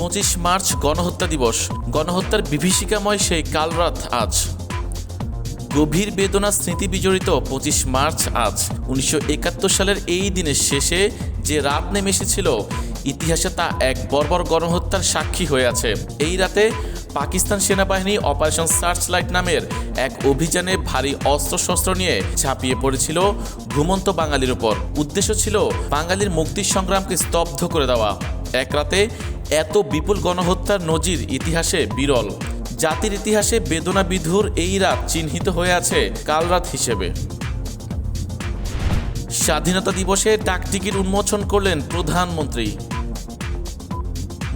25 March গণহত্যা দিবস। গণহত্যার বিভীষিকাময় সেই কালরাত আজ। গভীর বেদনা স্মৃতি বিজড়িত 25 মার্চ আজ। 1971 সালের এই দিনের শেষে যে রাত নেমে এসেছিল, ইতিহাসে তা এক বর্বর গণহত্যার সাক্ষী হয়ে আছে। এই রাতে পাকিস্তান সেনাবাহিনী অপারেশন সার্চলাইট নামের এক অভিযানে ভারী অস্ত্রশস্ত্র নিয়ে ঝাঁপিয়ে পড়েছিল ঘুমন্ত বাঙালির উপর। উদ্দেশ্য ছিল বাঙালির মুক্তির সংগ্রামকে স্তব্ধ করে দেওয়া। এক রাতে এত বিপুল গণহত্যার নজির ইতিহাসে বিরল। জাতির ইতিহাসে বেদনা বিধুর এই রাত চিহ্নিত হয়ে আছে কালরাত হিসেবে। স্বাধীনতা দিবসে ডাকটিকিট উন্মোচন করলেন প্রধানমন্ত্রী।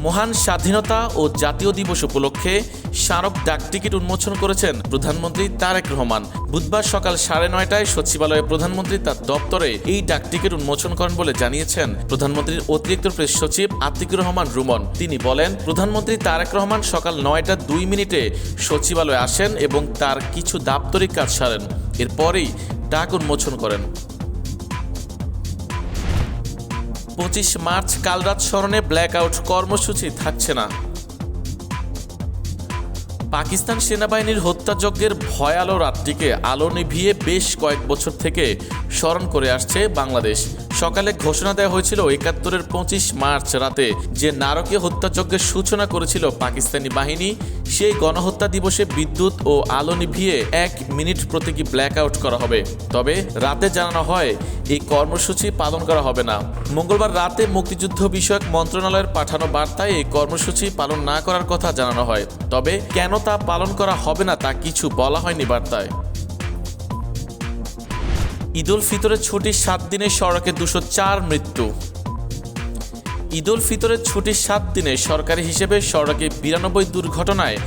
মহান স্বাধীনতা ও জাতীয় দিবস উপলক্ষে স্মারক ডাকটিকিট উন্মোচন করেছেন প্রধানমন্ত্রী তারেক রহমান। বুধবার সকাল 9:30টায় সচিবালয়ে প্রধানমন্ত্রী তার দপ্তরে এই ডাকটিকিট উন্মোচন করেন বলে জানিয়েছেন প্রধানমন্ত্রীর অতিরিক্ত প্রেস সচিব আতিকুর রহমান রুমন। তিনি বলেন, প্রধানমন্ত্রী তারেক রহমান সকাল 9:02 সচিবালয়ে আসেন এবং তার কিছু দাপ্তরিক কাজ সারেন। এরপরেই ডাক উন্মোচন করেন। 25 মার্চ কালরাত স্মরণে ব্ল্যাকআউট কর্মসূচি থাকছে না। পাকিস্তান সেনাবাহিনীর হত্যাযজ্ঞের ভয়ালো রাতটিকে আলো নিভিয়ে বেশ কয়েক বছর থেকে স্মরণ করে আসছে বাংলাদেশ। সকালে ঘোষণা দেওয়া হয়েছিল 71-এর 25 মার্চ রাতে যে নারকীয় হত্যাযজ্ঞের সূচনা করেছিল পাকিস্তানি বাহিনী, সেই গণহত্যা দিবসে বিদ্যুৎ ও আলো নিভিয়ে 1 মিনিট প্রতীকী ব্ল্যাকআউট করা হবে। তবে রাতে জানানো হয় এই কর্মসূচি পালন করা হবে না। মঙ্গলবার রাতে মুক্তিযুদ্ধ বিষয়ক মন্ত্রণালয়ের পাঠানো বার্তায় এই কর্মসূচি পালন না করার কথা জানানো হয়। তবে কেন তা পালন করা হবে না তা কিছু বলা হয়নি বার্তায়। ঈদ উল ফিতরের ছুটির 7 দিনে সড়কে 204 মৃত্যু। ঈদ উল ফিতরের ছুটির 7 দিনে সরকারি হিসেবে সড়কে 92 দুর্ঘটনায়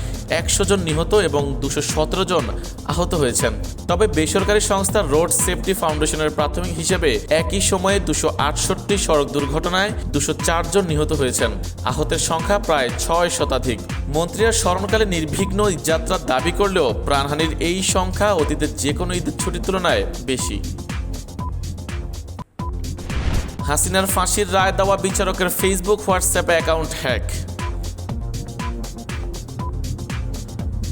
100 জন নিহত এবং 217 জন আহত হয়েছেন। তবে বেসরকারি সংস্থা রোড সেফটি ফাউন্ডেশনের প্রাথমিক হিসেবে একই সময়ে 268 সড়ক দুর্ঘটনায় 204 জন নিহত হয়েছেন। আহতের সংখ্যা প্রায় 6 শতাধিক। মন্ত্রীরা স্মরণকালে নির্বিঘ্ন ঈদযাত্রার দাবি করলেও প্রাণহানির এই সংখ্যা অতীতের যে কোনো ঈদের ছুটির তুলনায় বেশি। হাসিনার ফাঁসির রায় দেওয়া বিচারকের ফেসবুক হোয়াটসঅ্যাপে অ্যাকাউন্ট হ্যাক।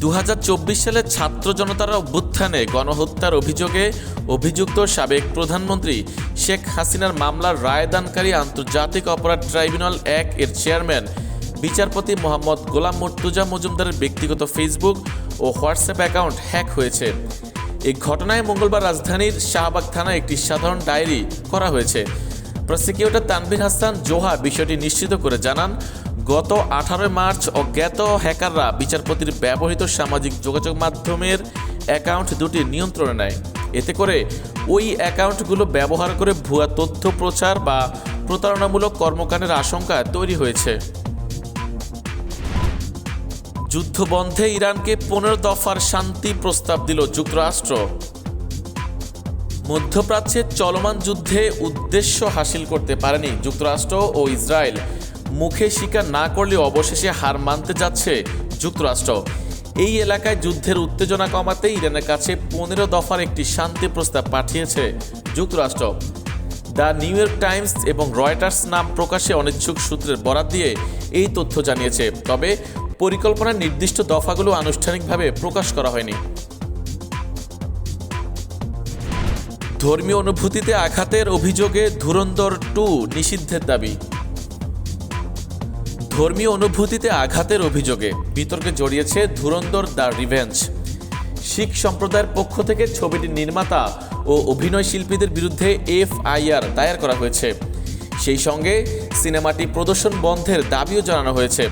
2024 সালে ছাত্র জনতার অভ্যুত্থানে গণহত্যার অভিযোগে অভিযুক্ত সাবেক প্রধানমন্ত্রী শেখ হাসিনার মামলার রায়দানকারী আন্তর্জাতিক অপরাধ ট্রাইব্যুনাল 1 এর চেয়ারম্যান বিচারপতি মোহাম্মদ গোলাম মুর্তুজা মজুমদারের ব্যক্তিগত ফেসবুক ও হোয়াটসঅ্যাপ অ্যাকাউন্ট হ্যাক হয়েছে। এই ঘটনায় মঙ্গলবার রাজধানীর শাহবাগ থানায় একটি সাধারণ ডায়েরি করা হয়েছে। প্রসিকিউটর তানভীর হাসান জোহা বিষয়টি নিশ্চিত করে জানান, গত 18 মার্চ অজ্ঞাত হ্যাকাররা বিচারপতির ব্যবহৃত সামাজিক যোগাযোগ মাধ্যমের অ্যাকাউন্ট দুটি নিয়ন্ত্রণে নেয়। এতে করে ওই অ্যাকাউন্টগুলো ব্যবহার করে ভুয়া তথ্য প্রচার বা প্রতারণামূলক কর্মকাণ্ডের আশঙ্কা তৈরি হয়েছে। যুদ্ধবন্ধে ইরানকে 15 দফার শান্তি প্রস্তাব দিল যুক্তরাষ্ট্র। মধ্যপ্রাচ্যের চলমান যুদ্ধে উদ্দেশ্য হাসিল করতে পারেনি যুক্তরাষ্ট্র ও ইসরায়েল। মুখে স্বীকার না করলে অবশেষে হার মানতে যাচ্ছে যুক্তরাষ্ট্র। এই এলাকায় যুদ্ধের উত্তেজনা কমাতে ইরানের কাছে 15 দফার একটি শান্তি প্রস্তাব পাঠিয়েছে যুক্তরাষ্ট্র। দ্য নিউ ইয়র্ক টাইমস এবং রয়টার্স নাম প্রকাশে অনিচ্ছুক সূত্রের বরাত দিয়ে এই তথ্য জানিয়েছে। তবে পরিকল্পনার নির্দিষ্ট দফাগুলো আনুষ্ঠানিকভাবে প্রকাশ করা হয়নি। ধর্মীয় অনুভূতিতে আঘাতের অভিযোগে ধুরন্ধর 2 নিষিদ্ধের দাবি। ধর্মীয় অনুভূতিতে আঘাতের অভিযোগে বিতর্কে জড়িয়েছে ধুরন্ধর দ্য রিভেঞ্জ। শিখ সম্প্রদায়ের পক্ষ থেকে ছবিটির নির্মাতা ও অভিনয় শিল্পীদের বিরুদ্ধে FIR দায়ের করা হয়েছে। সেই সঙ্গে সিনেমাটি প্রদর্শন বন্ধের দাবিও জানানো হয়েছে।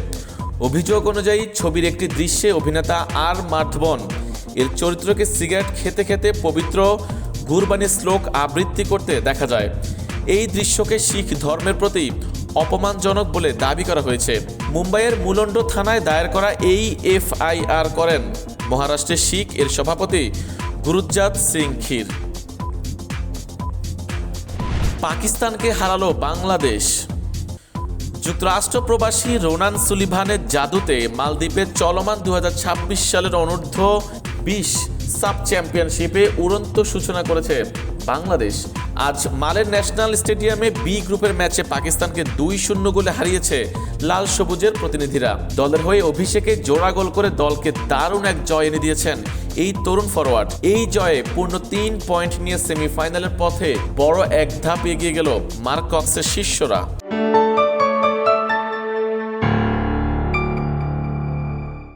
অভিযোগ অনুযায়ী ছবির একটি দৃশ্যে অভিনেতা আর মাধবন এর চরিত্রকে সিগারেট খেতে খেতে পবিত্র গুরবানি শ্লোক আবৃত্তি করতে দেখা যায়। এই দৃশ্যকে শিখ ধর্মের প্রতি অপমানজনক বলে দাবি করা হয়েছে। মুম্বাইয়ের মুলন্ড থানায় দায়ের করা এই FIR করেন মহারাষ্ট্রের শিখ এর সভাপতি গুরুজাত সিং খির। পাকিস্তানকে হারালো বাংলাদেশ। যুক্তরাষ্ট্র প্রবাসী রোনান সুলিভানের জাদুতে মালদ্বীপের চলমান 2026 সালের অনূর্ধ্ব 20 সাব চ্যাম্পিয়নশিপে উড়ন্ত সূচনা করেছে বাংলাদেশ। আজ মালের ন্যাশনাল স্টেডিয়ামে বি গ্রুপের ম্যাচে পাকিস্তানকে 2-0 গোলে হারিয়েছে লাল সবুজের প্রতিনিধিরা। দলের হয়ে অভিষেকে জোড়া গোল করে দলকে দারুণ এক জয় এনে দিয়েছেন এই তরুণ ফরোয়ার্ড। এই জয়ে পূর্ণ 3 পয়েন্ট নিয়ে সেমিফাইনালের পথে বড় এক ধাপ এগিয়ে গেল মার্ক কক্সের শিষ্যরা।